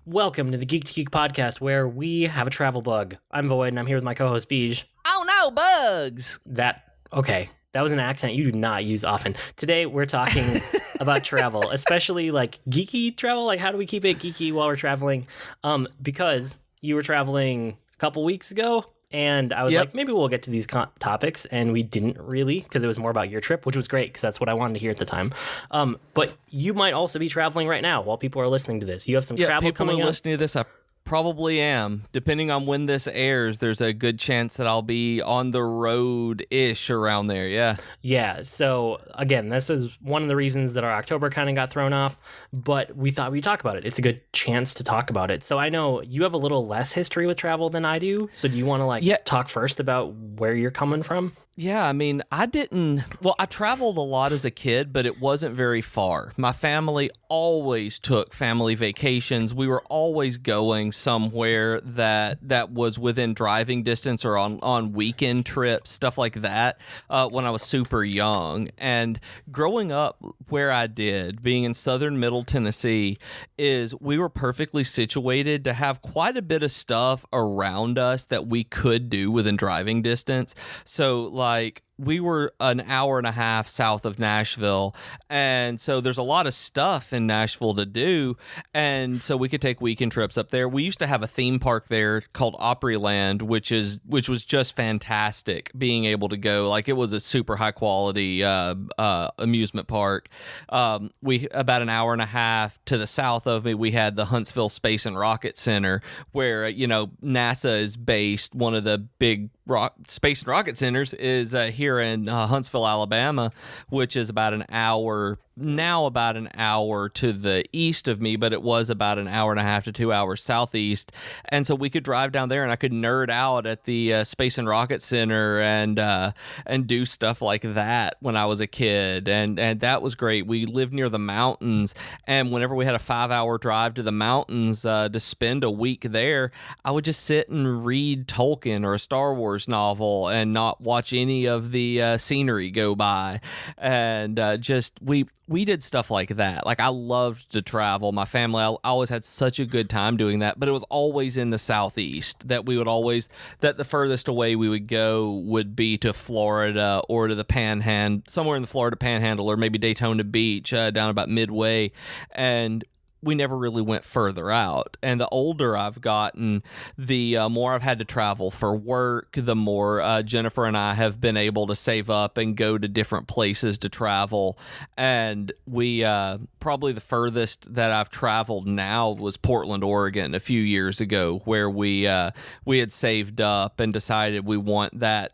Welcome to the Geek to Geek podcast, where we have a travel bug. I'm Void, and I'm here with my co-host Beej. Oh no, bugs! That was an accent you do not use often. Today we're talking about travel, especially like geeky travel. Like, how do we keep it geeky while we're traveling? Because you were traveling a couple weeks ago, and I was like, maybe we'll get to these topics, and we didn't really, because it was more about your trip, which was great, because that's what I wanted to hear at the time. But you might also be traveling right now while people are listening to this. You have some travel coming up. People are listening to this. I probably am. Depending on when this airs, there's a good chance that I'll be on the road-ish around there, Yeah, so again, this is one of the reasons that our October kind of got thrown off, but we thought we'd talk about it. It's a good chance to talk about it. So I know you have a little less history with travel than I do, so do you want to talk first about where you're coming from? Yeah, I mean, I traveled a lot as a kid, but it wasn't very far. My family always took family vacations. We were always going somewhere that was within driving distance or on weekend trips, stuff like that, when I was super young. And growing up where I did, being in southern Middle Tennessee, is we were perfectly situated to have quite a bit of stuff around us that we could do within driving distance. So, we were an hour and a half south of Nashville, and so there's a lot of stuff in Nashville to do, and so we could take weekend trips up there. We used to have a theme park there called Opryland, which was just fantastic, being able to go. It was a super high quality amusement park. We about an hour and a half to the south of me, we had the Huntsville Space and Rocket Center, where NASA is based. One of the big space and rocket centers is here in Huntsville, Alabama, which is about an hour to the east of me, but it was about an hour and a half to 2 hours southeast. And so we could drive down there, and I could nerd out at the Space and Rocket Center and do stuff like that when I was a kid. And that was great. We lived near the mountains, and whenever we had a 5-hour drive to the mountains to spend a week there, I would just sit and read Tolkien or a Star Wars novel and not watch any of the scenery go by. And we did stuff like that. I loved to travel. My family, I always had such a good time doing that, but it was always in the southeast that the furthest away we would go would be to Florida or to the Panhandle, somewhere in the Florida Panhandle, or maybe Daytona Beach, down about midway. And we never really went further out. And the older I've gotten, the more I've had to travel for work, the more Jennifer and I have been able to save up and go to different places to travel. And we probably the furthest that I've traveled now was Portland, Oregon, a few years ago, where we had saved up and decided we want that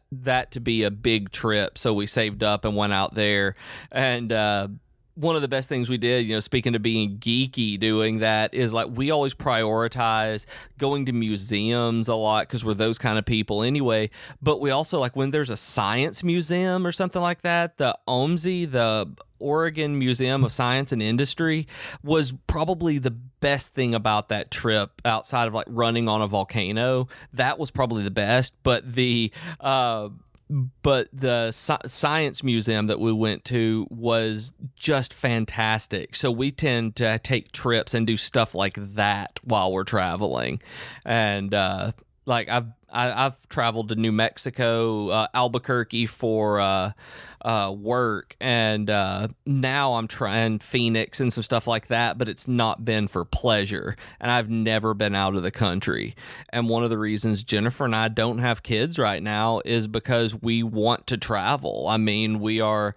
to be a big trip. So we saved up and went out there. And one of the best things we did, speaking of being geeky doing that, is we always prioritize going to museums a lot because we're those kind of people anyway. But we also, when there's a science museum or something like that, the OMSI, the Oregon Museum of Science and Industry, was probably the best thing about that trip outside of running on a volcano. That was probably the best. But the science museum that we went to was just fantastic. So we tend to take trips and do stuff like that while we're traveling. And I've traveled to New Mexico, Albuquerque for work, and now I'm trying Phoenix and some stuff like that, but it's not been for pleasure, and I've never been out of the country. And one of the reasons Jennifer and I don't have kids right now is because we want to travel. I mean, we are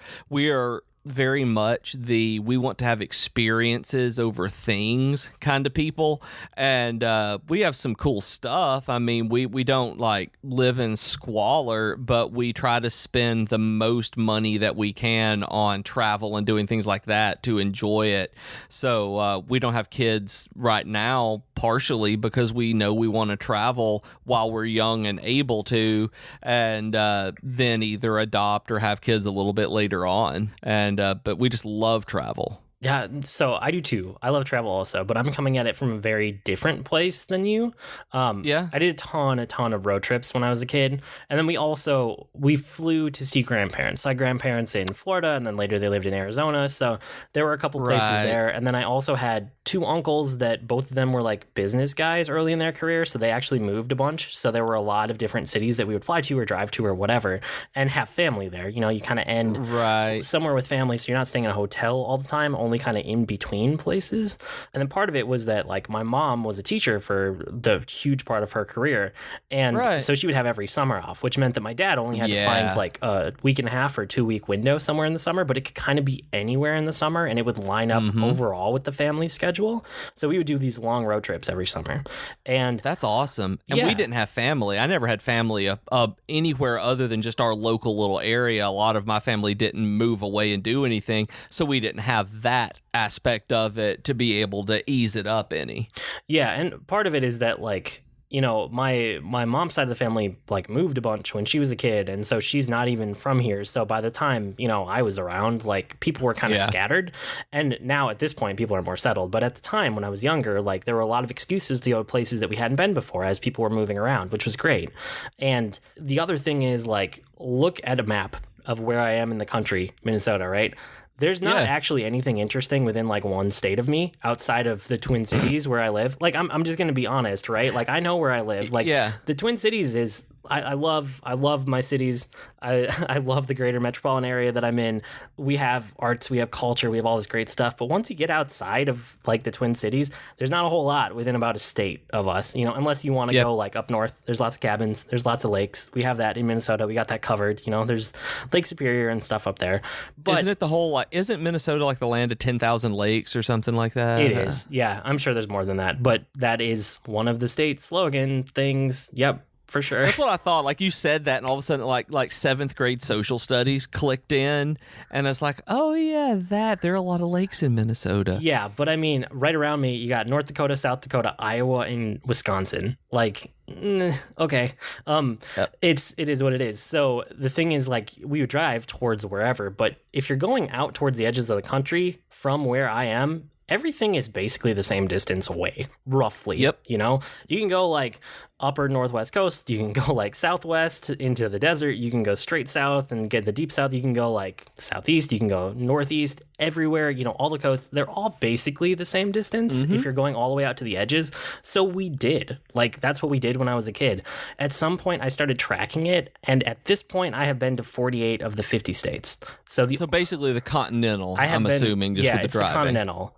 very much we want to have experiences over things kind of people, and we have some cool stuff. I mean, we don't live in squalor, but we try to spend the most money that we can on travel and doing things like that to enjoy it. So we don't have kids right now, partially because we know we want to travel while we're young and able to, and then either adopt or have kids a little bit later on. And but we just love travel. Yeah, so I do too. I love travel also, but I'm coming at it from a very different place than you. Yeah. I did a ton of road trips when I was a kid, and then we flew to see grandparents. So I had grandparents in Florida, and then later they lived in Arizona. So there were a couple places Right. there, and then I also had two uncles that both of them were like business guys early in their career, so they actually moved a bunch. So there were a lot of different cities that we would fly to or drive to or whatever, and have family there. You know, you kind of end Right. somewhere with family, so you're not staying in a hotel all the time, only kind of in between places. And then part of it was that like my mom was a teacher for the huge part of her career, and Right. so she would have every summer off, which meant that my dad only had to Yeah. find like a week and a half or 2 week window somewhere in the summer, but it could kind of be anywhere in the summer, and it would line up overall with the family schedule. So we would do these long road trips every summer, and That's awesome. And Yeah. we didn't have family. I never had family anywhere other than just our local little area. A lot of my family didn't move away and do anything, so we didn't have that aspect of it to be able to ease it up any. yeah, and part of it is that like, you know, my mom's side of the family like moved a bunch when she was a kid, and so she's not even from here. So by the time, you know, I was around, like people were kind of Yeah. scattered. And now at this point people are more settled, but at the time when I was younger, like there were a lot of excuses to go to places that we hadn't been before as people were moving around, which was great. And the other thing is like, look at a map of where I am in the country, Minnesota, right? There's not Yeah. actually anything interesting within like one state of me outside of the Twin Cities where I live. Like I'm just gonna be honest, right? Like I know where I live. Like Yeah. the Twin Cities is I love my cities. I love the greater metropolitan area that I'm in. We have arts, we have culture, we have all this great stuff. But once you get outside of like the Twin Cities, there's not a whole lot within about a state of us, you know, unless you want to Yep. go like up north. There's lots of cabins, there's lots of lakes. We have that in Minnesota. We got that covered, you know, there's Lake Superior and stuff up there. But Isn't it the whole like? Isn't Minnesota like the land of 10,000 lakes or something like that? it is. Yeah, I'm sure there's more than that, but that is one of the state slogan things. Yep, for sure. That's what I thought. Like you said that, and all of a sudden, like seventh grade social studies clicked in, and it's like, oh yeah, there are a lot of lakes in Minnesota. Yeah, but I mean, right around me, you got North Dakota, South Dakota, Iowa, and Wisconsin. Like, okay, Yep. it is what it is. So the thing is, like, we would drive towards wherever, but if you're going out towards the edges of the country from where I am, everything is basically the same distance away, roughly. Yep. You know, you can go like upper northwest coast, you can go like southwest into the desert, you can go straight south and get the deep south, you can go like southeast, you can go northeast, everywhere, you know, all the coasts, they're all basically the same distance if you're going all the way out to the edges. So we did. Like that's what we did when I was a kid. At some point I started tracking it, and at this point I have been to 48 of the 50 states. So basically the continental. I have I'm been, assuming just yeah, with the it's driving. the continental.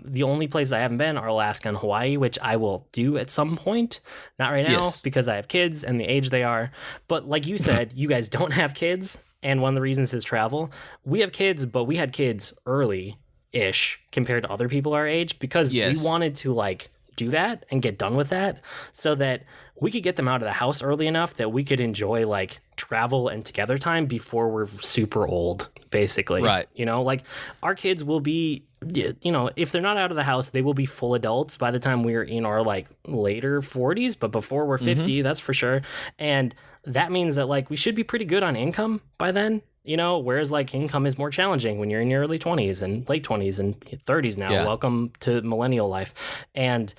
The only places I haven't been are Alaska and Hawaii, which I will do at some point. Not right now Yes. because I have kids and the age they are. But like you said, you guys don't have kids, and one of the reasons is travel. We have kids, but we had kids early-ish compared to other people our age because Yes. we wanted to like do that and get done with that so that we could get them out of the house early enough that we could enjoy like travel and together time before we're super old, basically. Right. You know, like our kids will be, you know, if they're not out of the house, they will be full adults by the time we're in our like later 40s, but before we're 50, that's for sure. And that means that like we should be pretty good on income by then. You know, whereas like income is more challenging when you're in your early 20s and late 20s and 30s now. Yeah. Welcome to millennial life. And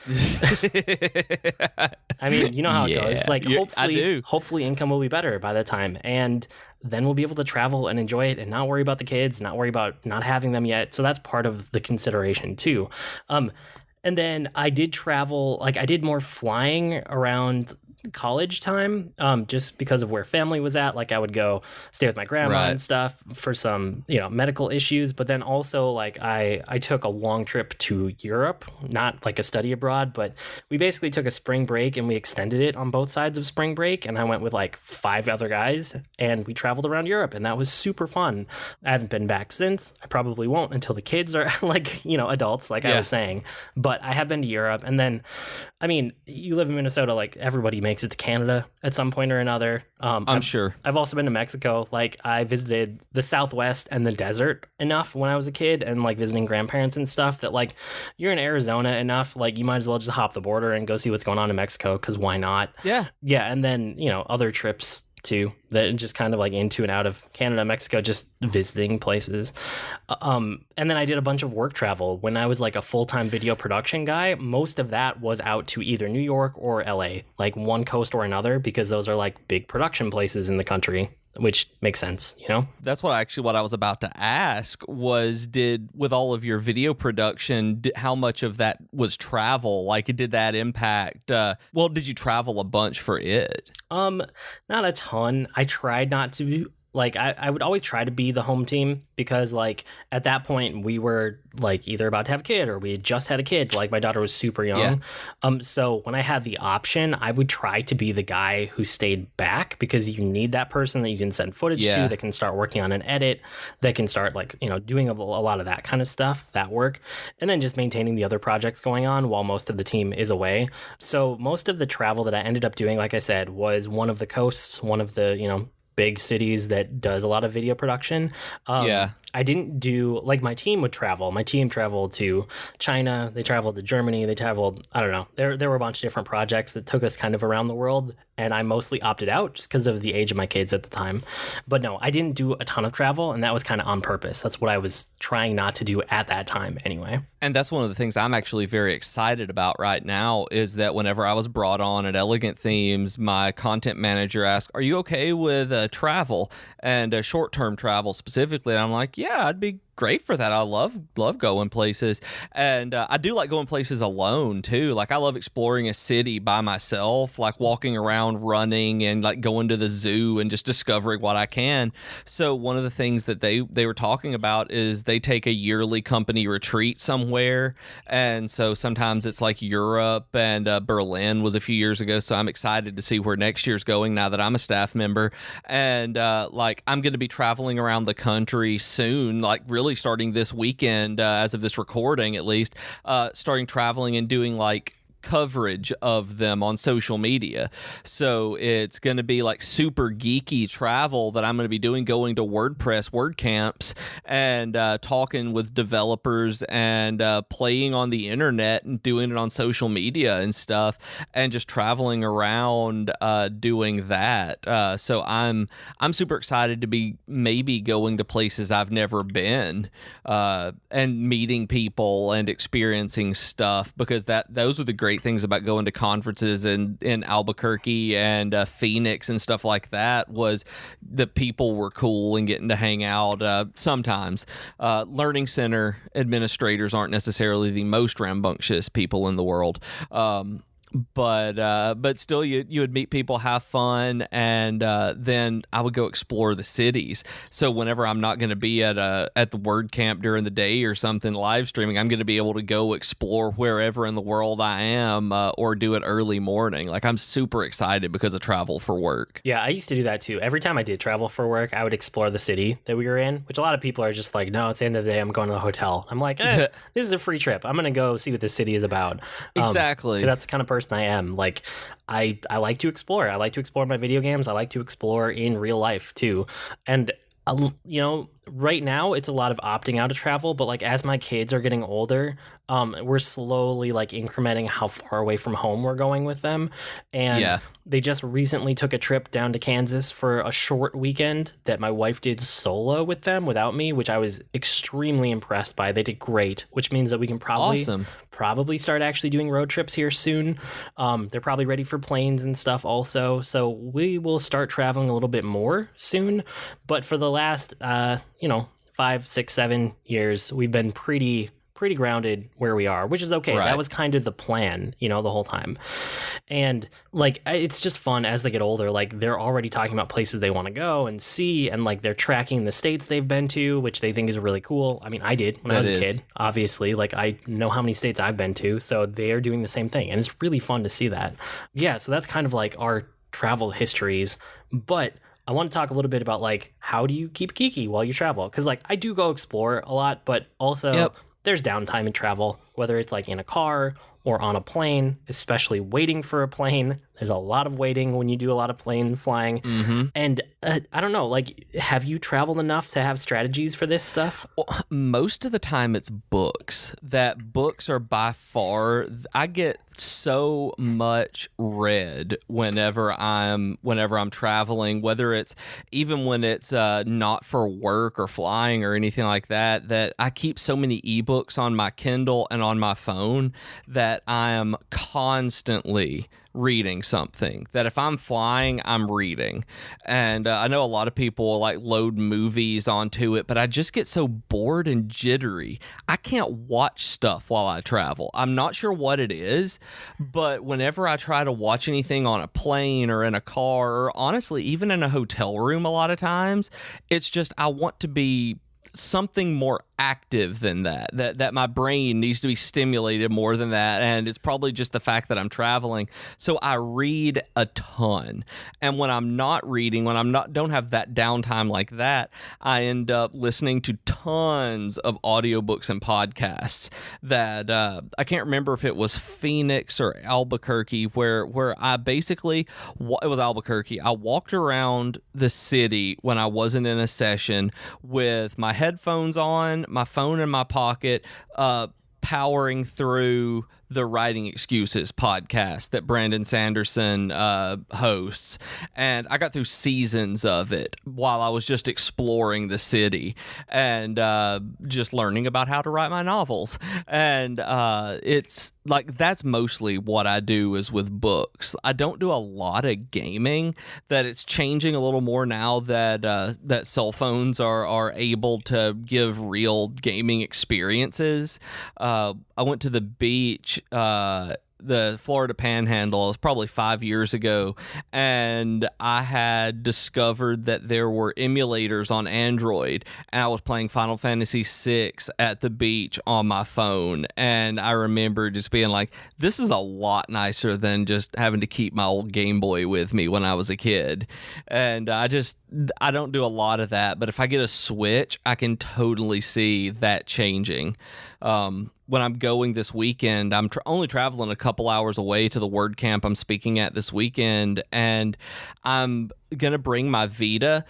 I mean, you know how it Yeah. goes. Like Yeah, I do. hopefully income will be better by the time. And then we'll be able to travel and enjoy it and not worry about the kids, not worry about not having them yet. So that's part of the consideration too. And then I did travel, like I did more flying around college time, just because of where family was at. Like I would go stay with my grandma Right. and stuff for some, you know, medical issues. But then also like I took a long trip to Europe, not like a study abroad, but we basically took a spring break and we extended it on both sides of spring break. And I went with like 5 other guys and we traveled around Europe, and that was super fun. I haven't been back since. I probably won't until the kids are like, you know, adults, like I Yeah. was saying. But I have been to Europe. And then, I mean, you live in Minnesota, like everybody makes it to Canada at some point or another. I'm sure. I've also been to Mexico. Like I visited the Southwest and the desert enough when I was a kid, and like visiting grandparents and stuff, that like you're in Arizona enough, like you might as well just hop the border and go see what's going on in Mexico, because why not? Yeah. Yeah, and then, you know, other trips too, that just kind of like into and out of Canada, Mexico, just visiting places. And then I did a bunch of work travel. When I was like a full-time video production guy, most of that was out to either New York or LA, like one coast or another, because those are like big production places in the country, which makes sense, you know? That's what I was about to ask was, with all of your video production, how much of that was travel? Like, did that impact, did you travel a bunch for it? Not a ton. I tried not to. Like, I would always try to be the home team because, like, at that point, we were, like, either about to have a kid or we had just had a kid. Like, my daughter was super young. Yeah. So when I had the option, I would try to be the guy who stayed back because you need that person that you can send footage to, that can start working on an edit, that can start, like, you know, doing a lot of that kind of stuff, that work, and then just maintaining the other projects going on while most of the team is away. So most of the travel that I ended up doing, like I said, was one of the coasts, one of the, you know, big cities that does a lot of video production. I didn't do, like, my team would travel. My team traveled to China. They traveled to Germany. They traveled, I don't know. There were a bunch of different projects that took us kind of around the world. And I mostly opted out just because of the age of my kids at the time. But no, I didn't do a ton of travel. And that was kind of on purpose. That's what I was trying not to do at that time anyway. And that's one of the things I'm actually very excited about right now is that whenever I was brought on at Elegant Themes, my content manager asked, "Are you okay with travel and short-term travel specifically?" And I'm like, "Yeah, I'd be great for that. I love going places, and I do like going places alone too. Like, I love exploring a city by myself, like walking around, running, and like going to the zoo and just discovering what I can." So one of the things that they were talking about is they take a yearly company retreat somewhere, and so sometimes it's like Europe, and Berlin was a few years ago. So I'm excited to see where next year's going now that I'm a staff member, and like I'm going to be traveling around the country soon, like really starting this weekend, as of this recording at least, starting traveling and doing like coverage of them on social media. So it's going to be like super geeky travel that I'm going to be doing, going to WordPress WordCamps and talking with developers and playing on the internet and doing it on social media and stuff, and just traveling around doing that. So I'm super excited to be maybe going to places I've never been and meeting people and experiencing stuff, because those are the great things about going to conferences in Albuquerque and Phoenix and stuff like that, was that people were cool and getting to hang out. Sometimes Learning Center administrators aren't necessarily the most rambunctious people in the world. But still, you would meet people, have fun, and then I would go explore the cities. So whenever I'm not going to be at the WordCamp during the day or something live streaming, I'm going to be able to go explore wherever in the world I am, or do it early morning. Like, I'm super excited because of travel for work. Yeah, I used to do that too. Every time I did travel for work, I would explore the city that we were in, which a lot of people are just like, no, it's the end of the day, I'm going to the hotel. I'm like, this is a free trip. I'm going to go see what the city is about. Exactly. That's the kind of person I am. Like, I like to explore. I like to explore my video games. I like to explore in real life too. And you know, right now it's a lot of opting out of travel, but like as my kids are getting older, we're slowly like incrementing how far away from home we're going with them. And they just recently took a trip down to Kansas for a short weekend that my wife did solo with them without me, which I was extremely impressed by. They did great, which means that we can probably start actually doing road trips here soon. They're probably ready for planes and stuff also. So we will start traveling a little bit more soon. But for the last, 5, 6, 7 years, we've been pretty grounded where we are, which is okay. Right. That was kind of the plan, the whole time. And like, it's just fun as they get older. Like, they're already talking about places they want to go and see, and like they're tracking the states they've been to, which they think is really cool. I mean, I did when I was a kid, obviously. Like, I know how many states I've been to, so they're doing the same thing, and it's really fun to see that. Yeah, so that's kind of like our travel histories. But I want to talk a little bit about like, how do you keep geeky while you travel? Because like, I do go explore a lot, but also there's downtime in travel. whether it's like in a car or on a plane, especially waiting for a plane. There's a lot of waiting when you do a lot of plane flying. And I don't know, like, have you traveled enough to have strategies for this stuff? Well, most of the time it's books. That books are by far, I get so much read whenever I'm traveling, whether it's even when it's not for work or flying or anything like that, that I keep so many ebooks on my Kindle and on my phone that I am constantly reading something. That if I'm flying, I'm reading. And I know a lot of people like load movies onto it, but I just get so bored and jittery. I can't watch stuff while I travel. I'm not sure what it is, but whenever I try to watch anything on a plane or in a car, or honestly, even in a hotel room a lot of times, it's just I want to be something more active than that my brain needs to be stimulated more than that, and it's probably just the fact that I'm traveling. So I read a ton, and when I'm not reading, when I'm not don't have that downtime like that, I end up listening to tons of audiobooks and podcasts that I can't remember if it was Phoenix or Albuquerque where I basically it was Albuquerque. I walked around the city when I wasn't in a session with my headphones on, my phone in my pocket, powering through the Writing Excuses podcast that Brandon Sanderson hosts. And I got through seasons of it while I was just exploring the city and just learning about how to write my novels. And it's like that's mostly what I do is with books. I don't do a lot of gaming. That it's changing a little more now that that cell phones are able to give real gaming experiences. I went to the beach, the Florida Panhandle. It was probably 5 years ago, and I had discovered that there were emulators on Android, and I was playing Final Fantasy VI at the beach on my phone, and I remember just being like, this is a lot nicer than just having to keep my old Game Boy with me when I was a kid. And I don't do a lot of that, but if I get a Switch, I can totally see that changing. When I'm going this weekend, I'm only traveling a couple hours away to the WordCamp I'm speaking at this weekend, and I'm going to bring my Vita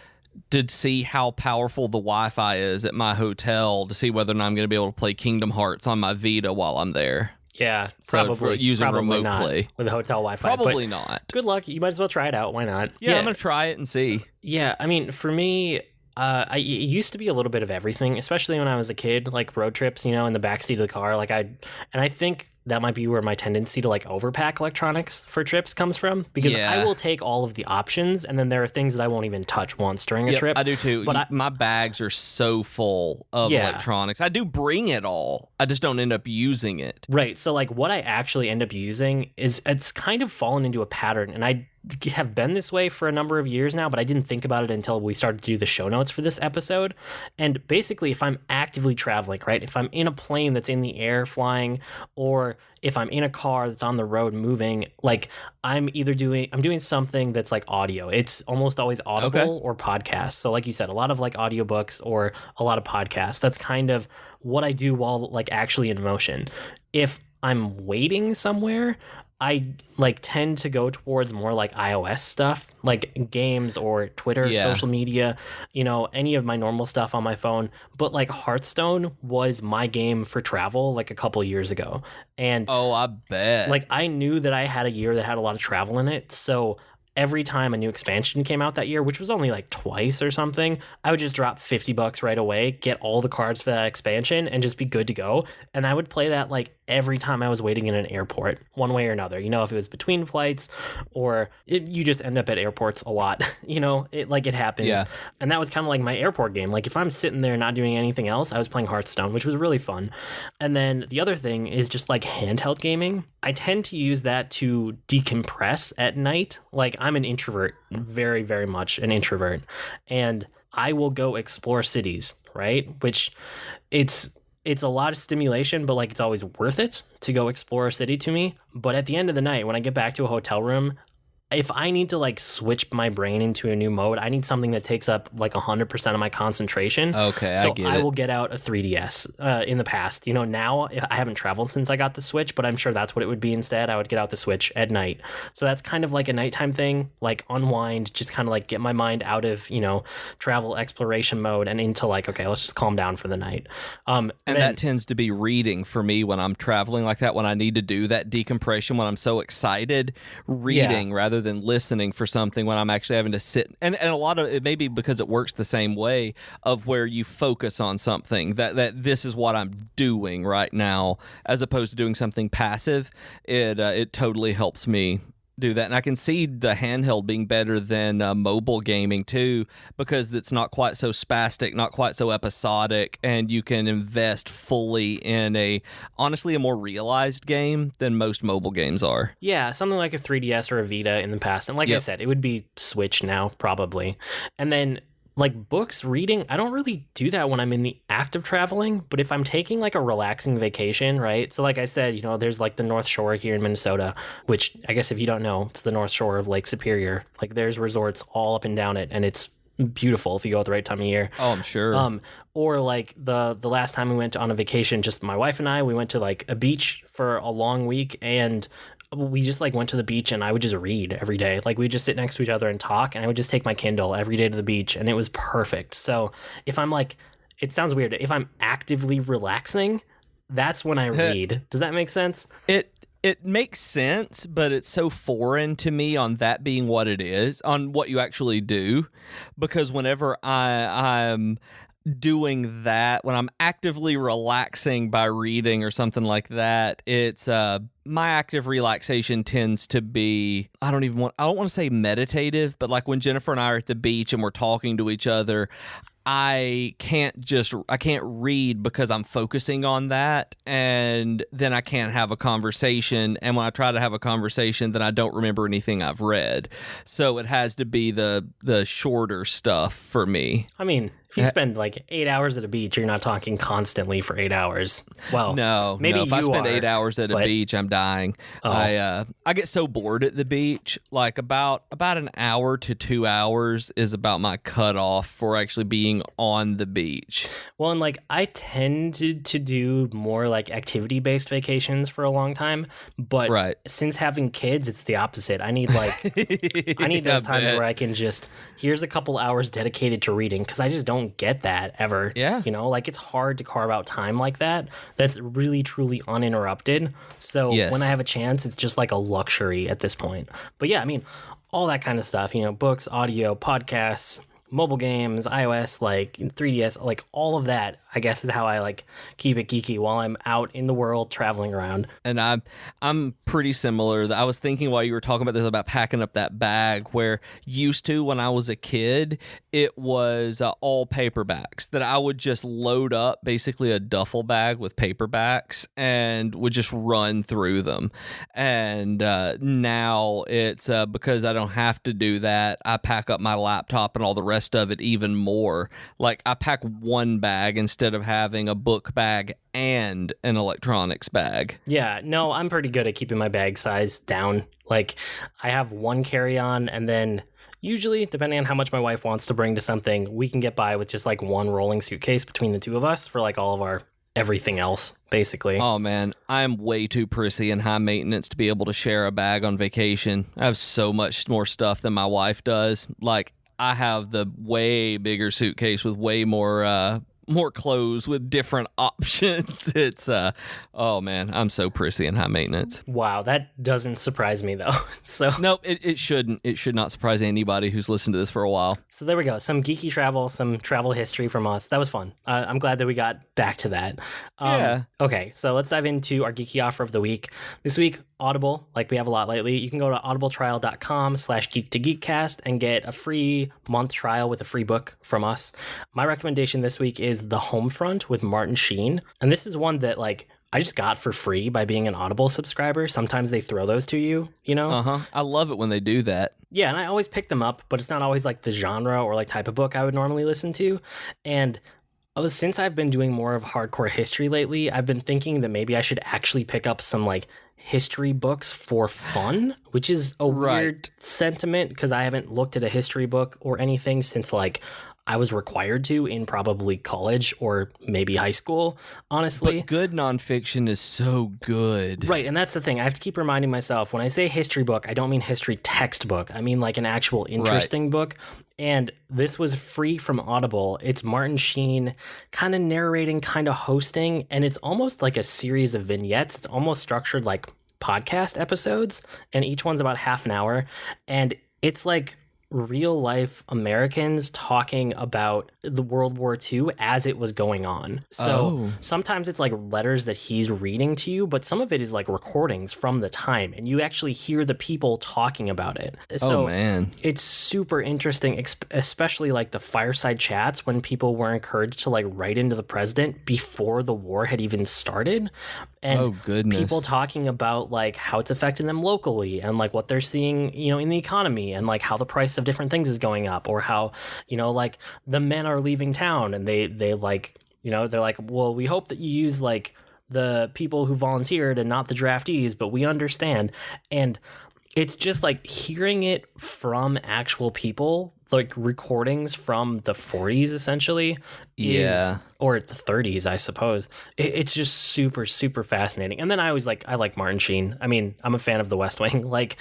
to see how powerful the Wi-Fi is at my hotel, to see whether or not I'm going to be able to play Kingdom Hearts on my Vita while I'm there. Yeah, So probably using probably remote not play. with a hotel Wi-Fi. Probably but not. Good luck. You might as well try it out. Why not? Yeah, I'm going to try it and see. Yeah, I mean, for me, it used to be a little bit of everything, especially when I was a kid, like road trips, in the backseat of the car. I think that might be where my tendency to like overpack electronics for trips comes from, because I will take all of the options, and then there are things that I won't even touch once during a trip. I do too. But my bags are so full of electronics. I do bring it all. I just don't end up using it. Right. So like what I actually end up using it's kind of fallen into a pattern, and I have been this way for a number of years now, but I didn't think about it until we started to do the show notes for this episode. And basically, if I'm actively traveling, right, if I'm in a plane that's in the air flying, or if I'm in a car that's on the road moving, like I'm doing something that's like audio. It's almost always Audible or podcasts. So like you said, a lot of like audiobooks or a lot of podcasts. That's kind of what I do while like actually in motion. If I'm waiting somewhere, I like tend to go towards more like iOS stuff, like games or Twitter, social media, any of my normal stuff on my phone. But like Hearthstone was my game for travel like a couple years ago. And I bet. Like I knew that I had a year that had a lot of travel in it. So every time a new expansion came out that year, which was only like twice or something, I would just drop $50 right away, get all the cards for that expansion, and just be good to go. And I would play that like every time I was waiting in an airport, one way or another. If it was between flights, or you just end up at airports a lot. It happens. Yeah. And that was kind of like my airport game. Like if I'm sitting there not doing anything else, I was playing Hearthstone, which was really fun. And then the other thing is just like handheld gaming. I tend to use that to decompress at night. Like I'm an introvert, very, very much an introvert. And I will go explore cities, right? Which it's a lot of stimulation, but like it's always worth it to go explore a city to me. But at the end of the night, when I get back to a hotel room, if I need to like switch my brain into a new mode, I need something that takes up like 100% of my concentration. Okay, so I get I it. will get out a 3DS in the past. Now I haven't traveled since I got the Switch, but I'm sure that's what it would be instead. I would get out the Switch at night. So that's kind of like a nighttime thing, like unwind, just kind of like get my mind out of, travel exploration mode and into like, okay, let's just calm down for the night. And that tends to be reading for me when I'm traveling like that, when I need to do that decompression, when I'm so excited, reading rather than listening for something, when I'm actually having to sit. And a lot of it may be because it works the same way, of where you focus on something, that this is what I'm doing right now, as opposed to doing something passive. It totally helps me do that. And I can see the handheld being better than mobile gaming too, because it's not quite so spastic, not quite so episodic, and you can invest fully in honestly a more realized game than most mobile games are. Yeah, something like a 3DS or a Vita in the past. And like I said, it would be Switch now, probably. And then like books, reading, I don't really do that when I'm in the act of traveling, but if I'm taking like a relaxing vacation, right? So like I said, there's like the North Shore here in Minnesota, which I guess if you don't know, it's the North Shore of Lake Superior. Like there's resorts all up and down it, and it's beautiful if you go at the right time of year. Oh, I'm sure. Or like the last time we went on a vacation, just my wife and I, we went to like a beach for a long week, and we just like went to the beach and I would just read every day. Like we'd just sit next to each other and talk, and I would just take my Kindle every day to the beach, and it was perfect. So if I'm like, it sounds weird, if I'm actively relaxing, that's when I read. Does that make sense? It makes sense, but it's so foreign to me on that being what it is, on what you actually do, because whenever I'm doing that, when I'm actively relaxing by reading or something like that, it's my active relaxation tends to be, I don't want to say meditative, but like when Jennifer and I are at the beach and we're talking to each other, I can't read because I'm focusing on that, and then I can't have a conversation. And when I try to have a conversation, then I don't remember anything I've read. So it has to be the shorter stuff for me. I mean, if you spend like 8 hours at a beach, you're not talking constantly for 8 hours. Well, maybe if I spend 8 hours at a beach, I'm dying. Oh. I get so bored at the beach. Like about an hour to 2 hours is about my cutoff for actually being on the beach. Well, and like I tended to do more like activity-based vacations for a long time, but since having kids, it's the opposite. I need those times where I can just, here's a couple hours dedicated to reading, because I just don't get that ever. Yeah. Like it's hard to carve out time like that. That's really, truly uninterrupted. So when I have a chance, it's just like a luxury at this point. But yeah, I mean, all that kind of stuff, books, audio, podcasts, mobile games, iOS, like 3DS, like all of that, I guess is how I like keep it geeky while I'm out in the world traveling around. And I'm pretty similar. I was thinking while you were talking about this about packing up that bag, where used to when I was a kid, it was all paperbacks that I would just load up, basically a duffel bag with paperbacks, and would just run through them. And now it's because I don't have to do that, I pack up my laptop and all the rest of it even more. Like I pack one bag instead of having a book bag and an electronics bag. Yeah, no, I'm pretty good at keeping my bag size down. Like I have one carry-on, and then usually, depending on how much my wife wants to bring to something, we can get by with just like one rolling suitcase between the two of us for like all of our everything else, basically. Oh man, I'm way too prissy and high maintenance to be able to share a bag on vacation. I have so much more stuff than my wife does. Like I have the way bigger suitcase with way more clothes with different options. It's oh man, I'm so prissy and high maintenance. Wow, that doesn't surprise me though. So no, it shouldn't. It should not surprise anybody who's listened to this for a while. So there we go. Some geeky travel, some travel history from us. That was fun. I'm glad that we got back to that. Yeah. Okay, so let's dive into our geeky offer of the week. This week, Audible, like we have a lot lately. You can go to audibletrial.com/geek2geekcast and get a free month trial with a free book from us. My recommendation this week is The Homefront with Martin Sheen. And this is one that like I just got for free by being an Audible subscriber. Sometimes they throw those to you, I love it when they do that. Yeah, and I always pick them up, but it's not always like the genre or like type of book I would normally listen to. And Since I've been doing more of hardcore history lately, I've been thinking that maybe I should actually pick up some like history books for fun, which is a weird sentiment because I haven't looked at a history book or anything since like I was required to in probably college or maybe high school, honestly. But good nonfiction is so good. Right, and that's the thing. I have to keep reminding myself when I say history book, I don't mean history textbook. I mean like an actual interesting book. And this was free from Audible. It's Martin Sheen kind of narrating, kind of hosting, and it's almost like a series of vignettes. It's almost structured like podcast episodes, and each one's about half an hour. And it's like real life Americans talking about the World War II as it was going on. So sometimes it's like letters that he's reading to you, but some of it is like recordings from the time, and you actually hear the people talking about it. So man, it's super interesting, especially like the fireside chats when people were encouraged to like write into the president before the war had even started. And people talking about like how it's affecting them locally and like what they're seeing, you know, in the economy and like how the price of different things is going up, or how, you know, like the men are leaving town and they like, you know, they're like, well, we hope that you use like the people who volunteered and not the draftees, but we understand. And it's just like hearing it from actual people, like recordings from the 40s essentially, or the 30s, I suppose. It's just super, super fascinating. And then I like Martin Sheen. I mean, I'm a fan of The West Wing. Like,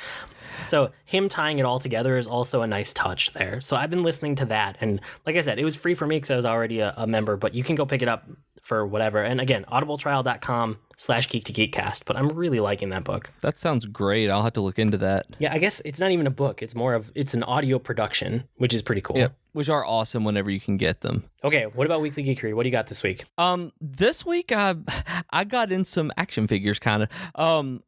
so him tying it all together is also a nice touch there. So I've been listening to that. And like I said, it was free for me because I was already a member, but you can go pick it up for whatever. And again, audibletrial.com/geek2geekcast. But I'm really liking that book. That sounds great. I'll have to look into that. Yeah, I guess it's not even a book. It's an audio production, which is pretty cool. Yep, which are awesome whenever you can get them. Okay, what about Weekly Geekery? What do you got this week? This week I got in some action figures kind of.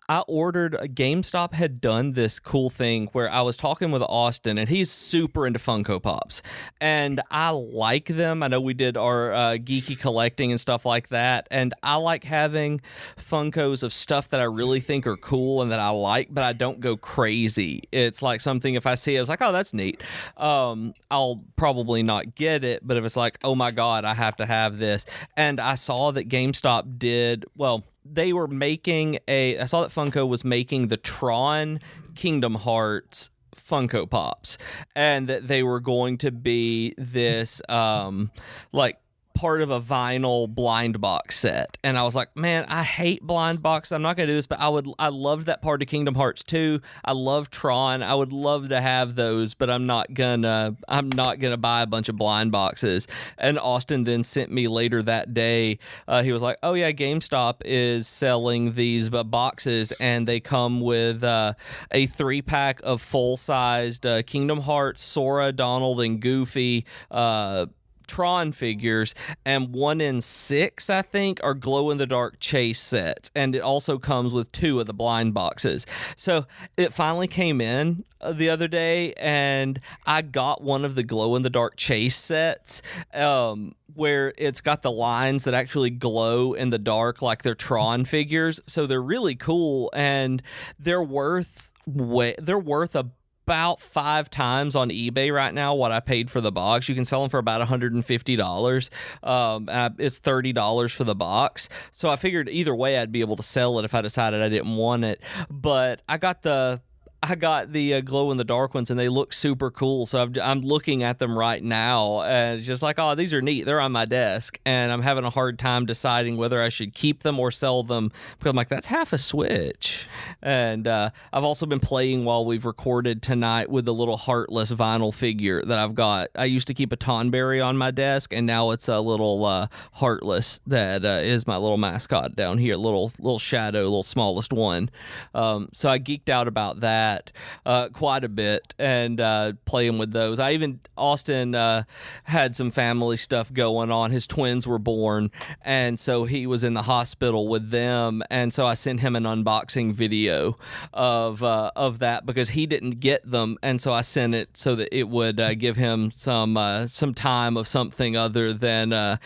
I ordered GameStop had done this cool thing where I was talking with Austin, and he's super into Funko Pops, and I like them. I know we did our geeky collecting and stuff like that, and I like having Funkos of stuff that I really think are cool and that I like, but I don't go crazy. It's like something if I see it, it's like, oh, that's neat. I'll probably not get it, but if it's like, oh my God, I have to have this. And I saw that GameStop did, well, they were making I saw that Funko was making the Tron Kingdom Hearts Funko Pops, and that they were going to be this, like, part of a vinyl blind box set. And I was like, man, I hate blind box. I'm not gonna do this, but I loved that part of Kingdom Hearts 2. I love Tron. I would love to have those, but I'm not gonna buy a bunch of blind boxes. And Austin then sent me later that day, he was like, oh yeah, GameStop is selling these boxes, and they come with a 3-pack of full-sized Kingdom Hearts, Sora, Donald, and Goofy Tron figures, and 1 in 6, I think, are glow-in-the-dark chase sets, and it also comes with 2 of the blind boxes. So it finally came in the other day, and I got one of the glow-in-the-dark chase sets, where it's got the lines that actually glow in the dark like they're Tron figures. So they're really cool, and they're worth about 5 times on eBay right now what I paid for the box. You can sell them for about $150. It's $30 for the box. So I figured either way I'd be able to sell it if I decided I didn't want it. But I got the glow-in-the-dark ones, and they look super cool. So I'm looking at them right now, and it's just like, oh, these are neat. They're on my desk, and I'm having a hard time deciding whether I should keep them or sell them, because I'm like, that's half a Switch. And I've also been playing while we've recorded tonight with the little Heartless vinyl figure that I've got. I used to keep a Tonberry on my desk, and now it's a little Heartless that is my little mascot down here, little Shadow, little smallest one. So I geeked out about that quite a bit, and playing with those. Austin had some family stuff going on. His twins were born, and so he was in the hospital with them, and so I sent him an unboxing video of that because he didn't get them, and so I sent it so that it would give him some time of something other than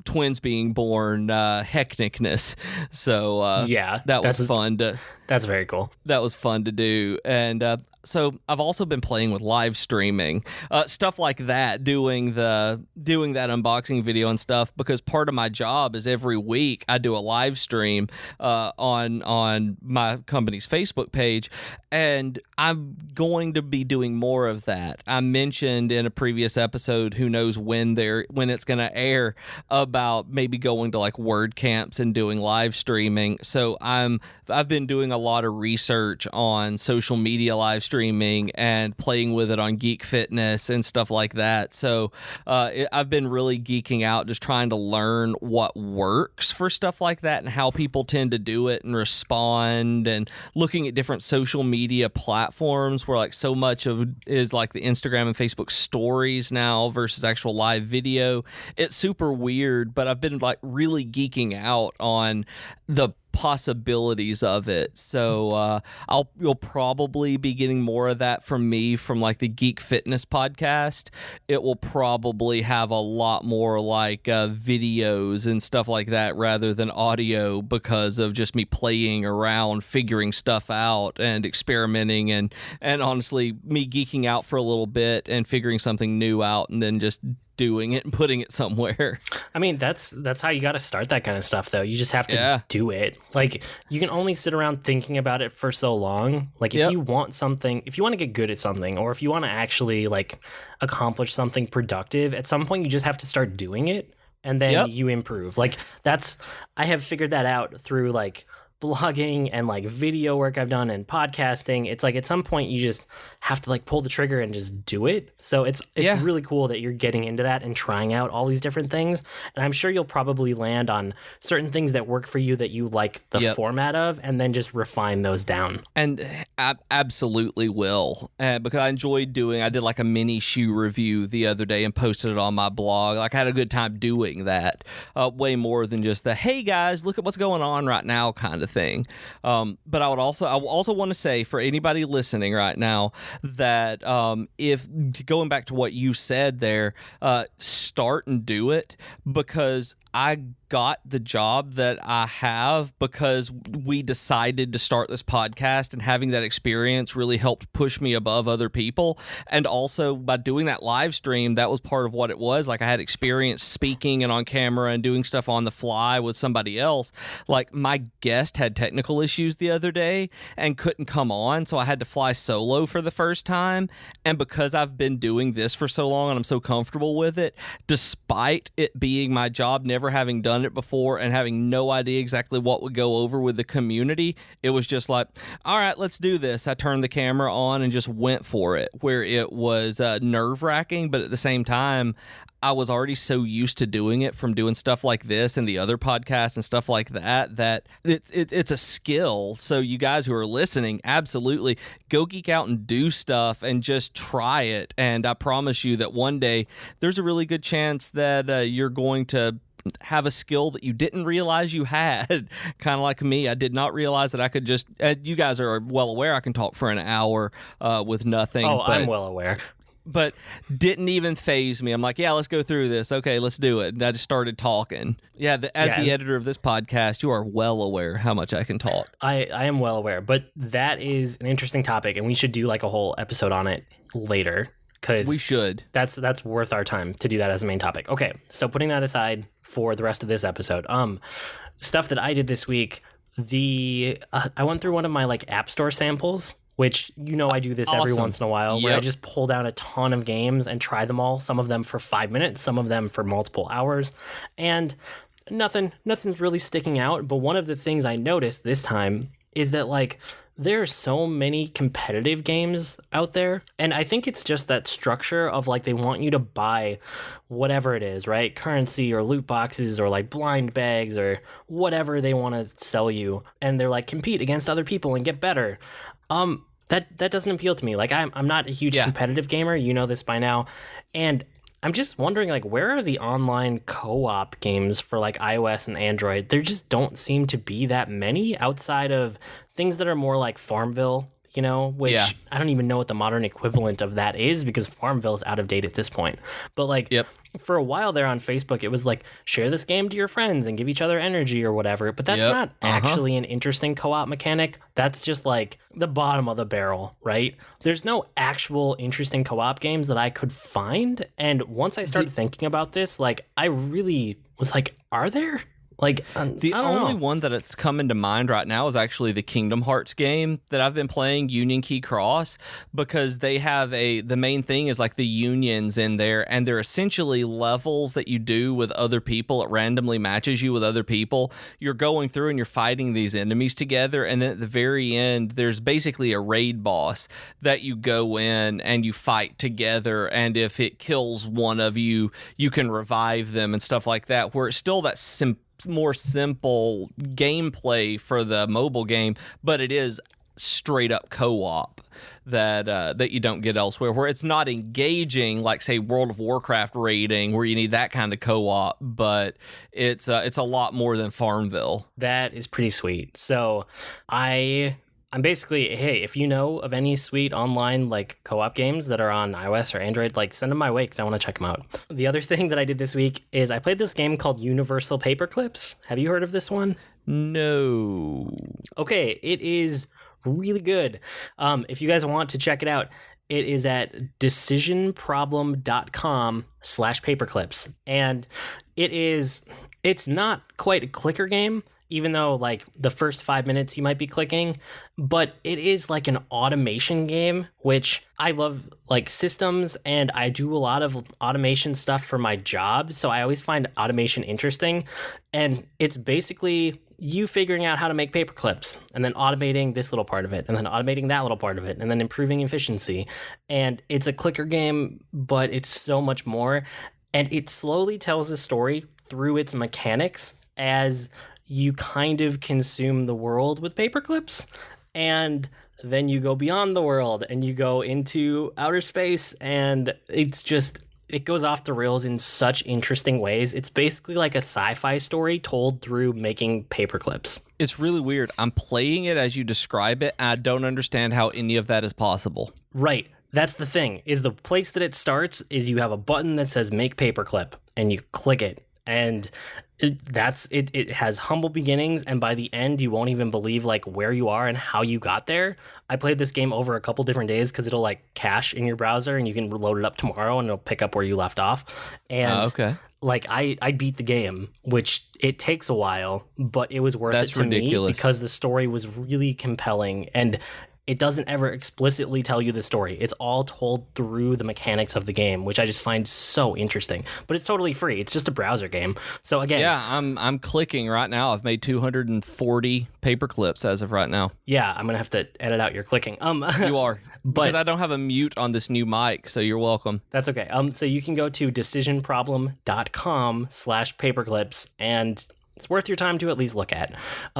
twins being born hecticness. So yeah, that was fun to. That's very cool. That was fun to do. And So I've also been playing with live streaming, stuff like that, doing that unboxing video and stuff, because part of my job is every week I do a live stream on my company's Facebook page, and I'm going to be doing more of that. I mentioned in a previous episode, who knows when it's going to air, about maybe going to like word camps and doing live streaming. So I've been doing a lot of research on social media live streaming and playing with it on Geek Fitness and stuff like that. So I've been really geeking out, just trying to learn what works for stuff like that and how people tend to do it and respond, and looking at different social media platforms where like so much of is like the Instagram and Facebook stories now versus actual live video. It's super weird, but I've been like really geeking out on the possibilities of it. So you'll probably be getting more of that from me from like the Geek Fitness podcast. It will probably have a lot more like videos and stuff like that rather than audio, because of just me playing around, figuring stuff out and experimenting, and honestly me geeking out for a little bit and figuring something new out and then just doing it and putting it somewhere. I mean, that's how you got to start that kind of stuff, though. You just have to do it. Like, you can only sit around thinking about it for so long. Like, if you want something, if you want to get good at something, or if you want to actually like accomplish something productive, at some point you just have to start doing it, and then you improve. Like, I have figured that out through like blogging and like video work I've done and podcasting. It's like at some point you just have to like pull the trigger and just do it. So it's really cool that you're getting into that and trying out all these different things. And I'm sure you'll probably land on certain things that work for you, that you like the format of, and then just refine those down. And absolutely will, because I did like a mini shoe review the other day and posted it on my blog. Like, I had a good time doing that, way more than just the, hey guys, look at what's going on right now kind of thing. But I also want to say, for anybody listening right now, that if going back to what you said there, start and do it, because I got the job that I have because we decided to start this podcast, and having that experience really helped push me above other people. And also by doing that live stream, that was part of what it was. Like, I had experience speaking and on camera and doing stuff on the fly with somebody else. Like, my guest had technical issues the other day and couldn't come on, so I had to fly solo for the first time. And because I've been doing this for so long and I'm so comfortable with it, despite it being my job, never having done it before and having no idea exactly what would go over with the community, it was just like, all right, let's do this. I turned the camera on and just went for it, where it was nerve-wracking, but at the same time, I was already so used to doing it from doing stuff like this and the other podcasts and stuff like that, that it's a skill. So you guys who are listening, absolutely go geek out and do stuff and just try it. And I promise you that one day there's a really good chance that you're going to have a skill that you didn't realize you had. Kind of like me, I did not realize that I could just, you guys are well aware I can talk for an hour with nothing. Oh, I'm well aware. But didn't even phase me. I'm like, yeah, let's go through this. Okay, let's do it. And I just started talking. Yeah, as the editor of this podcast, you are well aware how much I can talk. I am well aware, but that is an interesting topic, and we should do like a whole episode on it later. Because we should. That's worth our time to do that as a main topic. Okay, so putting that aside for the rest of this episode, stuff that I did this week, I went through one of my like App Store samples, which, I do this every once in a while, where I just pull down a ton of games and try them all, some of them for 5 minutes, some of them for multiple hours, and nothing's really sticking out. But one of the things I noticed this time is that like there are so many competitive games out there, and I think it's just that structure of like they want you to buy whatever it is, right? Currency or loot boxes or like blind bags or whatever they want to sell you, and they're like compete against other people and get better. That doesn't appeal to me. Like, I'm not a huge competitive gamer, you know this by now, and I'm just wondering, like, where are the online co-op games for like iOS and Android? There just don't seem to be that many outside of things that are more like Farmville, you know, which Yeah. I don't even know what the modern equivalent of that is because Farmville's out of date at this point. But like Yep. for a while there on Facebook, it was like share this game to your friends and give each other energy or whatever. But that's Yep. not actually an interesting co-op mechanic. That's just like the bottom of the barrel, right? There's no actual interesting co-op games that I could find. And once I started thinking about this, like I really was like, are there? Like The I don't only know. one that it's coming to mind right now is actually the Kingdom Hearts game that I've been playing, Union Key Cross, because they have the main thing is like the unions in there, and they're essentially levels that you do with other people. It randomly matches you with other people. You're going through and you're fighting these enemies together, and then at the very end, there's basically a raid boss that you go in and you fight together, and if it kills one of you, you can revive them and stuff like that, where it's still that more simple gameplay for the mobile game, but it is straight up co-op that you don't get elsewhere, where it's not engaging like say World of Warcraft raiding where you need that kind of co-op, but it's a lot more than Farmville. That is pretty sweet. So I'm basically, hey, if you know of any sweet online like co-op games that are on iOS or Android, like send them my way because I want to check them out. The other thing that I did this week is I played this game called Universal Paperclips. Have you heard of this one? No. Okay, it is really good. If you guys want to check it out, it is at decisionproblem.com/paperclips. And it's not quite a clicker game, even though like the first 5 minutes you might be clicking, but it is like an automation game, which I love like systems and I do a lot of automation stuff for my job. So I always find automation interesting. And it's basically you figuring out how to make paper clips and then automating this little part of it and then automating that little part of it and then improving efficiency. And it's a clicker game, but it's so much more. And it slowly tells a story through its mechanics as you kind of consume the world with paper clips, and then you go beyond the world and you go into outer space, and it goes off the rails in such interesting ways. It's basically like a sci-fi story told through making paper clips. It's really weird. I'm playing it as you describe it, and I don't understand how any of that is possible. Right. That's the thing, is the place that it starts is you have a button that says make paperclip and you click it, and it has humble beginnings, and by the end you won't even believe like where you are and how you got there. I played this game over a couple different days because it'll like cache in your browser and you can load it up tomorrow and it'll pick up where you left off. And okay. like I beat the game, which it takes a while, but it was worth it to ridiculous. me because the story was really compelling, and it doesn't ever explicitly tell you the story. It's all told through the mechanics of the game, which I just find so interesting. But it's totally free. It's just a browser game. So again, yeah, I'm clicking right now. I've made 240 paper clips as of right now. yeah, I'm gonna have to edit out your clicking. You are, But- because I don't have a mute on this new mic, so you're welcome. That's okay. So you can go to decisionproblem.com/paperclips, and it's worth your time to at least look at.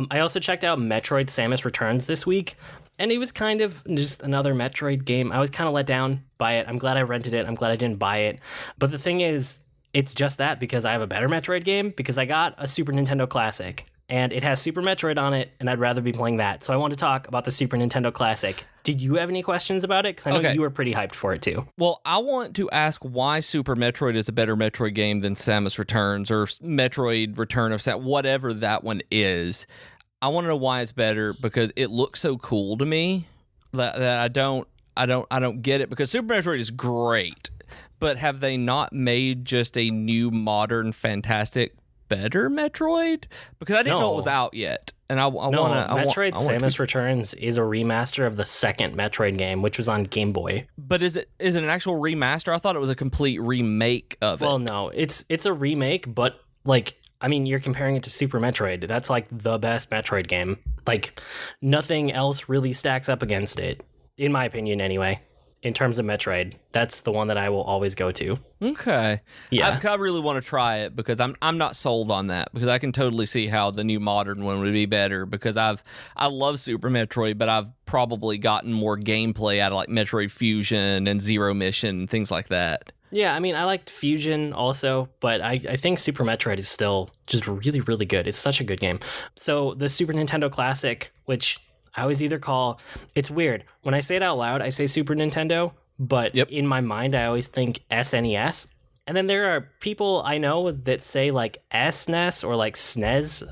I also checked out Metroid Samus Returns this week, and it was kind of just another Metroid game. I was kind of let down by it. I'm glad I rented it. I'm glad I didn't buy it. But the thing is, it's just that because I have a better Metroid game, because I got a Super Nintendo Classic, and it has Super Metroid on it, and I'd rather be playing that. So I want to talk about the Super Nintendo Classic. Did you have any questions about it? Because I know Okay. you were pretty hyped for it too. Well, I want to ask why Super Metroid is a better Metroid game than Samus Returns or Metroid Return of Samus, whatever that one is. I want to know why it's better, because it looks so cool to me that I don't get it, because Super Metroid is great, but have they not made just a new modern fantastic better Metroid? Because I didn't know it was out yet. And I want to Metroid Samus Returns is a remaster of the second Metroid game, which was on Game Boy. But is it an actual remaster? I thought it was a complete remake of it. Well, no, it's a remake, but like, I mean, you're comparing it to Super Metroid. That's like the best Metroid game. Like, nothing else really stacks up against it, in my opinion, anyway. In terms of Metroid, that's the one that I will always go to. Okay. Yeah. I really want to try it, because I'm not sold on that, because I can totally see how the new modern one would be better, because I love Super Metroid, but I've probably gotten more gameplay out of like Metroid Fusion and Zero Mission and things like that. Yeah, I mean, I liked Fusion also, but I think Super Metroid is still just really, really good. It's such a good game. So the Super Nintendo Classic, which I always either call, it's weird. When I say it out loud, I say Super Nintendo, but Yep. in my mind, I always think SNES. And then there are people I know that say like SNES or like SNES,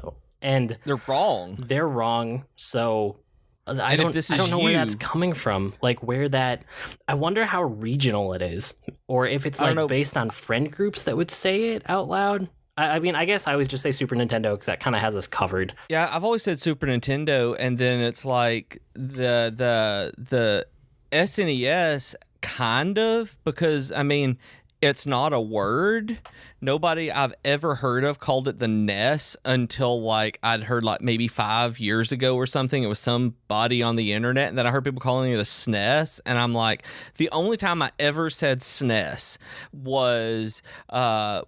and They're wrong. they're wrong. So I And if don't, this I is don't know where you- that's coming from. Like where that, I wonder how regional it is, or if it's I don't like know. based on friend groups that would say it out loud. I mean, I guess I always just say Super Nintendo because that kind of has us covered. Yeah, I've always said Super Nintendo, and then it's like the SNES kind of, because I mean it's not a word. Nobody I've ever heard of called it the NES until like I'd heard like maybe 5 years ago or something. It was somebody on the internet, and then I heard people calling it a SNES, and I'm like, the only time I ever said SNES was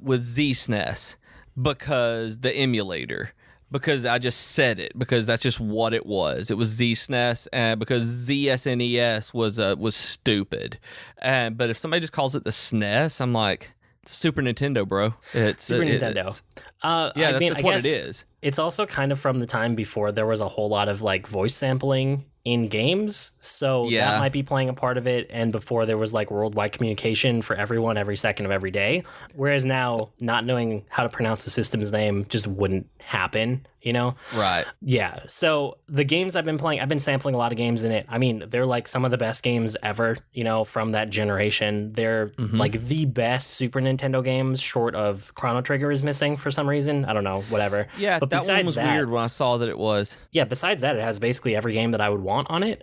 with Z-SNES, because the emulator, because I just said it, because that's just what it was. It was Z-SNES, and because ZSNES was stupid. But if somebody just calls it the SNES, I'm like, it's Super Nintendo, bro. It's Super Nintendo. it's- yeah, that's I what it guess is. It's also kind of from the time before there was a whole lot of like voice sampling in games. So Yeah. that might be playing a part of it. And before there was like worldwide communication for everyone every second of every day. Whereas now, not knowing how to pronounce the system's name just wouldn't happen, you know? Right. Yeah. So the games I've been playing, I've been sampling a lot of games in it. I mean, they're like some of the best games ever, you know, from that generation. They're like the best Super Nintendo games, short of Chrono Trigger is missing for some reason. I don't know, whatever. Yeah, But that one besides was that- weird when I saw that it was. Yeah, besides that, it has basically every game that I would want on it.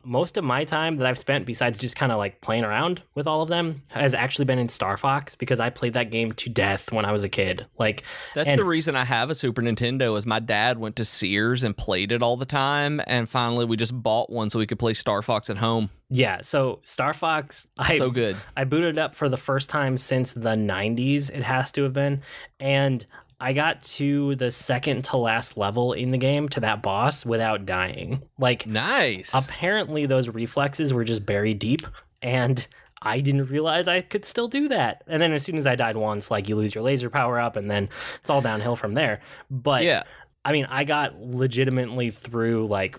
Most of my time that I've spent, besides just kind of like playing around with all of them, has actually been in Star Fox, because I played that game to death when I was a kid. Like, That's and- the reason I have a Super Nintendo, is my dad went to Sears and played it all the time, and finally we just bought one so we could play Star Fox at home. yeah, so Star Fox, So good. I booted it up for the first time since the 90s, it has to have been, and I got to the second to last level in the game, to that boss, without dying. Like, Nice. apparently those reflexes were just buried deep, and I didn't realize I could still do that. And then as soon as I died once, like, you lose your laser power up, and then it's all downhill from there. But Yeah. I mean, I got legitimately through like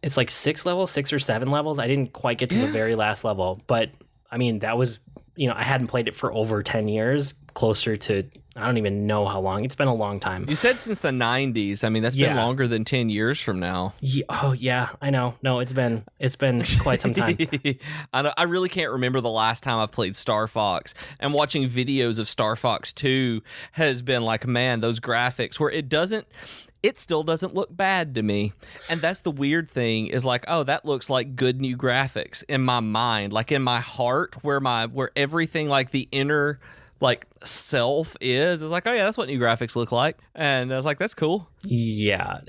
it's like 6 or 7 levels. I didn't quite get to the very last level, but I mean, that was, you know, I hadn't played it for over 10 years, closer to, I don't even know how long. It's been a long time. You said since the 90s. I mean, that's been Yeah. longer than 10 years from now. Oh yeah, I know. No, it's been quite some time. I really can't remember the last time I played Star Fox, and watching videos of Star Fox 2 has been like, man, those graphics, where it still doesn't look bad to me. And that's the weird thing, is like, oh, that looks like good new graphics in my mind, like in my heart, where everything, like the inner like self is like, oh yeah, that's what new graphics look like. And I was like, that's cool. Yeah,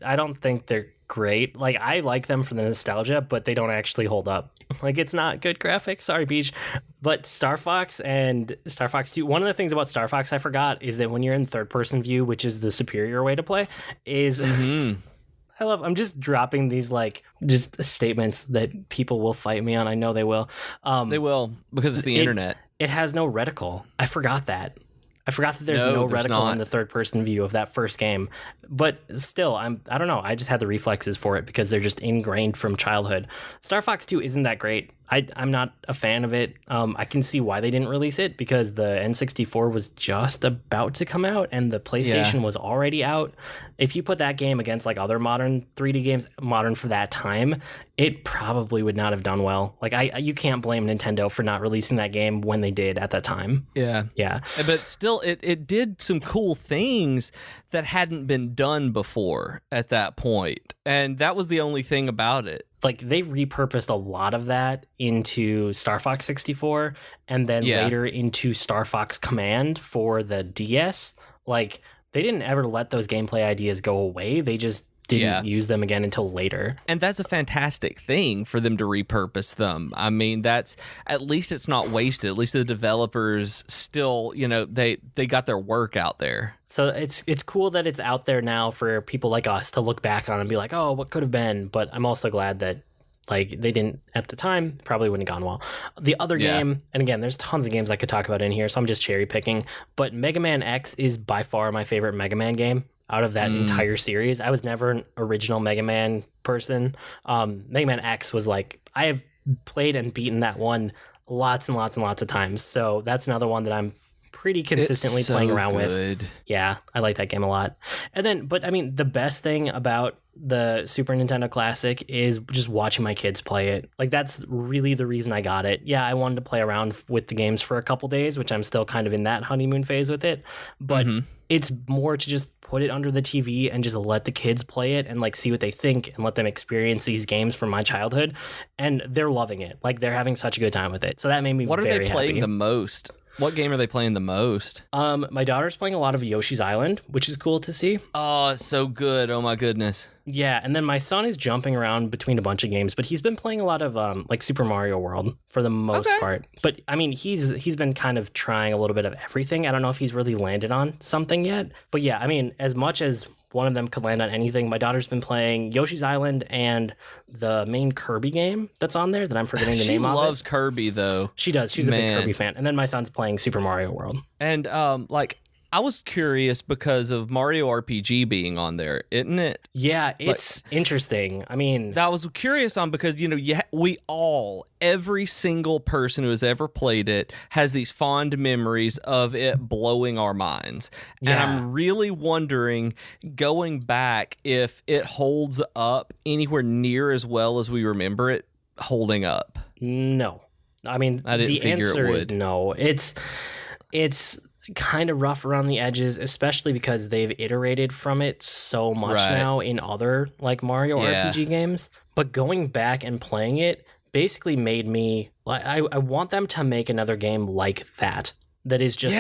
I don't think they're great. Like, I like them for the nostalgia, but they don't actually hold up. Like, it's not good graphics. Sorry, Beach. But Star Fox and Star Fox 2, one of the things about Star Fox I forgot is that when you're in third person view, which is the superior way to play, is I'm just dropping these like just statements that people will fight me on. I know they will. They will, because it's the internet. It has no reticle. I forgot that. I forgot that there's no there's reticle not. in the third person view of that first game. But still, I don't know. I just had the reflexes for it because they're just ingrained from childhood. Star Fox 2 isn't that great. I'm not a fan of it. I can see why they didn't release it, because the N64 was just about to come out and the PlayStation was already out. If you put that game against like other modern 3D games, modern for that time, it probably would not have done well. Like, you can't blame Nintendo for not releasing that game when they did at that time. Yeah. Yeah. But still, it did some cool things that hadn't been done before at that point. And that was the only thing about it. Like, they repurposed a lot of that into Star Fox 64 and then later into Star Fox Command for the DS. Like, they didn't ever let those gameplay ideas go away. They just didn't use them again until later. And that's a fantastic thing for them to repurpose them. I mean, that's, at least it's not wasted. At least the developers still, you know, they got their work out there. So it's cool that it's out there now for people like us to look back on and be like, oh, what could have been? But I'm also glad that, like, they didn't at the time, probably wouldn't have gone well. The other game, and again, there's tons of games I could talk about in here, so I'm just cherry picking, but Mega Man X is by far my favorite Mega Man game. out of that entire series. I was never an original Mega Man person. Mega Man X was like, I have played and beaten that one lots and lots and lots of times. So that's another one that I'm pretty consistently playing around with. Yeah, I like that game a lot. And then, but I mean, the best thing about the Super Nintendo Classic is just watching my kids play it. Like, that's really the reason I got it. Yeah, I wanted to play around with the games for a couple days, which I'm still kind of in that honeymoon phase with it. But it's more to just put it under the TV and just let the kids play it and like see what they think and let them experience these games from my childhood. And they're loving it. Like, they're having such a good time with it. So that made me very happy. What are they playing the most? What game are they playing the most? My daughter's playing a lot of Yoshi's Island, which is cool to see. Oh, it's so good. Oh my goodness. Yeah, and then my son is jumping around between a bunch of games, but he's been playing a lot of like Super Mario World for the most part. But I mean, he's been kind of trying a little bit of everything. I don't know if he's really landed on something yet. But yeah, I mean, as much as one of them could land on anything, my daughter's been playing Yoshi's Island and the main Kirby game that's on there that I'm forgetting the name of. She loves Kirby, though. She does. She's a big Kirby fan. And then my son's playing Super Mario World. And like, I was curious because of Mario RPG being on there, isn't it? Yeah, it's interesting. I mean, that I was curious on because, you know, every single person who has ever played it has these fond memories of it blowing our minds. Yeah. And I'm really wondering, going back, if it holds up anywhere near as well as we remember it holding up. No. I mean, the answer is no. It's kind of rough around the edges, especially because they've iterated from it so much now in other like Mario RPG games. But going back and playing it basically made me I want them to make another game like that is just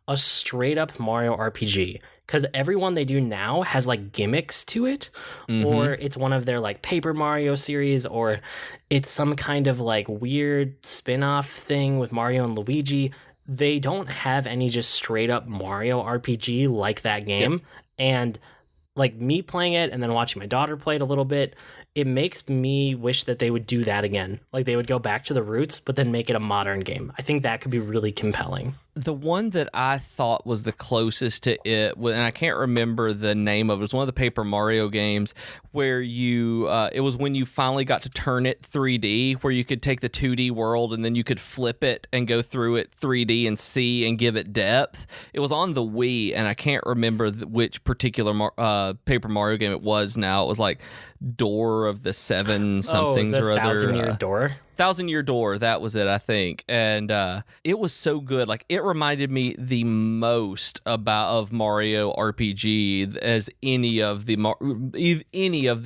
a straight up Mario RPG. Because everyone they do now has like gimmicks to it, or it's one of their like Paper Mario series, or it's some kind of like weird spin-off thing with Mario and Luigi. They don't have any just straight up Mario RPG like that game. Yep. And like me playing it and then watching my daughter play it a little bit, it makes me wish that they would do that again. Like they would go back to the roots, but then make it a modern game. I think that could be really compelling. The one that I thought was the closest to it, and I can't remember the name of it, was one of the Paper Mario games where it was when you finally got to turn it 3D, where you could take the 2D world and then you could flip it and go through it 3D and see and give it depth. It was on the Wii, and I can't remember which particular Paper Mario game it was now. It was like Door of the Seven somethings or other. 1,000-Year Door? 1,000-Year Door, that was it, I think. And it was so good. Like, it reminded me the most of Mario RPG as any of the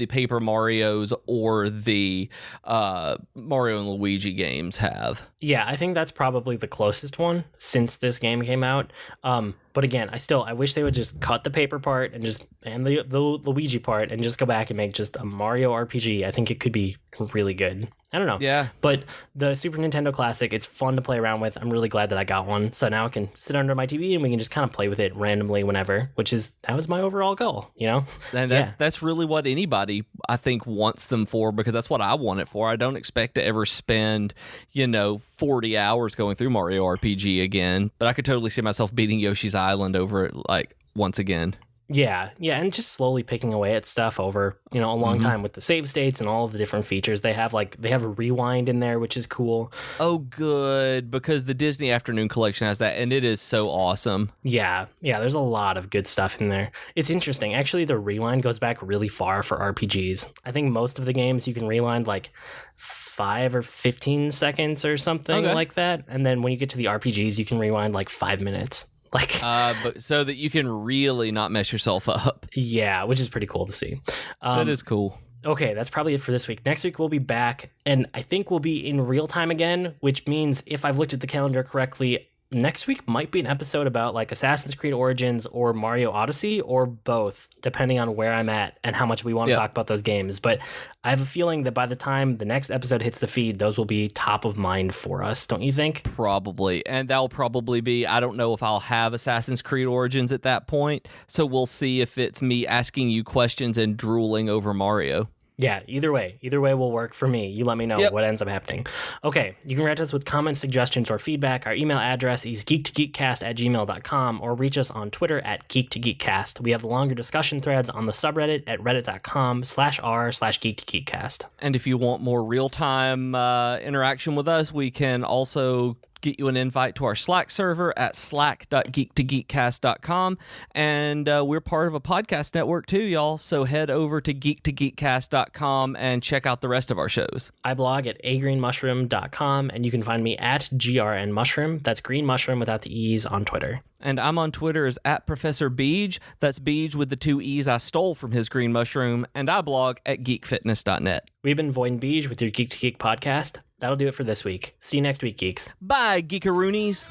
Paper Marios or the Mario and Luigi games have. Yeah, I think that's probably the closest one since this game came out. But again, I wish they would just cut the paper part and the Luigi part and just go back and make just a Mario RPG. I think it could be really good. I don't know. Yeah. But the Super Nintendo Classic, it's fun to play around with. I'm really glad that I got one. So now I can sit under my TV and we can just kind of play with it randomly whenever, that was my overall goal, you know? And that's really what anybody, I think, wants them for, because that's what I want it for. I don't expect to ever spend, 40 hours going through Mario RPG again, but I could totally see myself beating Yoshi's Island over it, like, once again. Yeah, and just slowly picking away at stuff over, a long time with the save states and all of the different features. They have a rewind in there, which is cool. Oh, good, because the Disney Afternoon Collection has that, and it is so awesome. Yeah, there's a lot of good stuff in there. It's interesting. Actually, the rewind goes back really far for RPGs. I think most of the games you can rewind like 5 or 15 seconds or something like that. And then when you get to the RPGs, you can rewind like 5 minutes. But so that you can really not mess yourself up. Yeah, which is pretty cool to see. That is cool. Okay, that's probably it for this week. Next week we'll be back, and I think we'll be in real time again, which means if I've looked at the calendar correctly, next week might be an episode about like Assassin's Creed Origins or Mario Odyssey, or both, depending on where I'm at and how much we want to talk about those games. But I have a feeling that by the time the next episode hits the feed, those will be top of mind for us, don't you think? Probably. And that'll probably be, I don't know if I'll have Assassin's Creed Origins at that point, so we'll see if it's me asking you questions and drooling over Mario. Yeah, either way will work for me. You let me know what ends up happening. Okay, you can write us with comments, suggestions, or feedback. Our email address is geek2geekcast@gmail.com, or reach us on Twitter at geek2geekcast. We have the longer discussion threads on the subreddit at reddit.com/r/geek2geekcast. And if you want more real-time interaction with us, we can also get you an invite to our Slack server at slack.geek2geekcast.com. And we're part of a podcast network too, y'all. So head over to geek2geekcast.com and check out the rest of our shows. I blog at agreenmushroom.com, and you can find me at grnmushroom. That's green mushroom without the E's on Twitter. And I'm on Twitter as @Professor Beej. That's Beej with the 2 E's I stole from his green mushroom. And I blog at geekfitness.net. We've been Void and Beej with your Geek to Geek podcast. That'll do it for this week. See you next week, geeks. Bye, geekaroonies.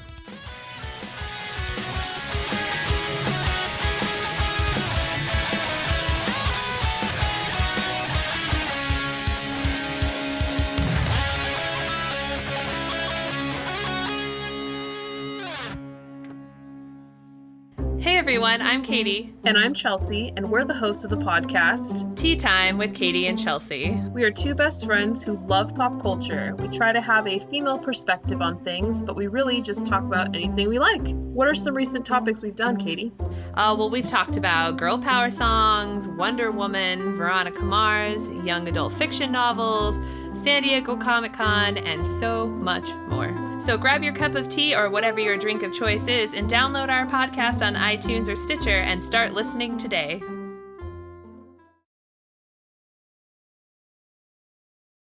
Hey everyone, I'm Katie. And I'm Chelsea, and we're the hosts of the podcast Tea Time with Katie and Chelsea. We are two best friends who love pop culture. We try to have a female perspective on things, but we really just talk about anything we like. What are some recent topics we've done, Katie? Well, we've talked about girl power songs, Wonder Woman, Veronica Mars, young adult fiction novels, San Diego Comic-Con, and so much more. So grab your cup of tea or whatever your drink of choice is and download our podcast on iTunes or Stitcher and start listening today.